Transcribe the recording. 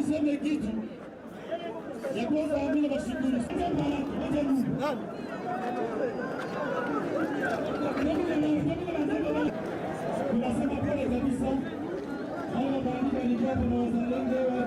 niseme kitu ya kwanza, mimi nashukuru sana tunasema pole kabisa. Haya maandiko ni jambo na wazalendo wa